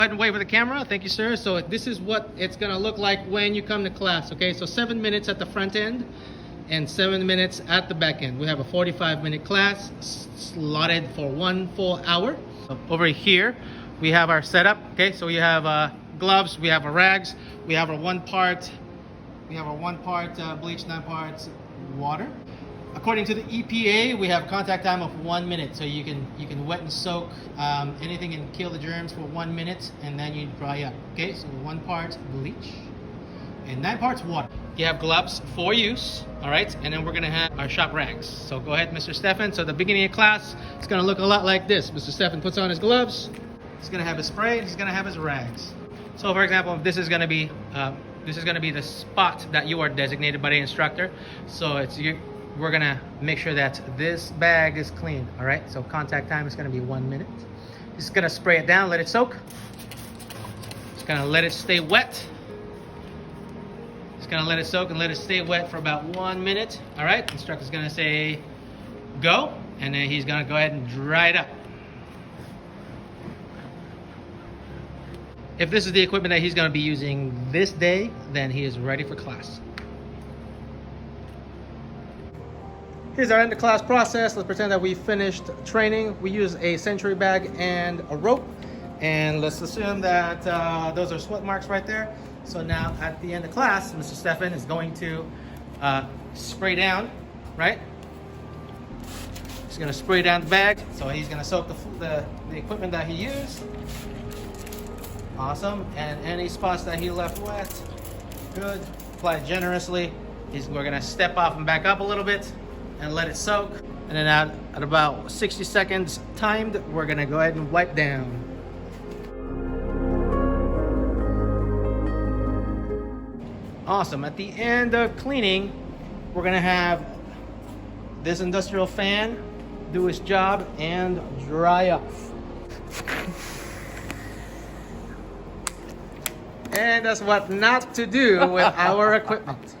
ahead and wave for the camera. Thank you, sir. So this is what it's gonna look like when you come to class. Okay, so 7 minutes at the front end and 7 minutes at the back end. We have a 45-minute class slotted for 1 full hour. So over here we have our setup. Okay, so we have gloves, we have our rags, we have our one part bleach, 9 parts water. According to the EPA, we have contact time of 1 minute, so you can wet and soak anything and kill the germs for 1 minute, and then you dry up. Okay, so 1 part bleach and 9 parts water. You have gloves for use, all right, and then we're gonna have our shop rags. So go ahead, Mr. Stefan. So the beginning of class, it's gonna look a lot like this. Mr. Stefan puts on his gloves. He's gonna have his spray. And he's gonna have his rags. So for example, this is gonna be the spot that you are designated by the instructor. So we're gonna make sure that this bag is clean. All right, so contact time is gonna be 1 minute. Just gonna spray it down, let it soak. Just gonna let it stay wet. Just gonna let it soak and let it stay wet for about 1 minute. All right, instructor's gonna say go, and then he's gonna go ahead and dry it up. If this is the equipment that he's gonna be using this day, then he is ready for class. Here's our end of class process. Let's pretend that we finished training. We use a century bag and a rope. And let's assume that those are sweat marks right there. So now at the end of class, Mr. Stefan is going to spray down, right? He's gonna spray down the bag. So he's gonna soak the equipment that he used. Awesome. And any spots that he left wet, good. Apply it generously. We're gonna step off and back up a little bit and let it soak. And then at about 60 seconds timed, we're gonna go ahead and wipe down. Awesome. At the end of cleaning, we're gonna have this industrial fan do its job and dry off. And that's what not to do with our equipment.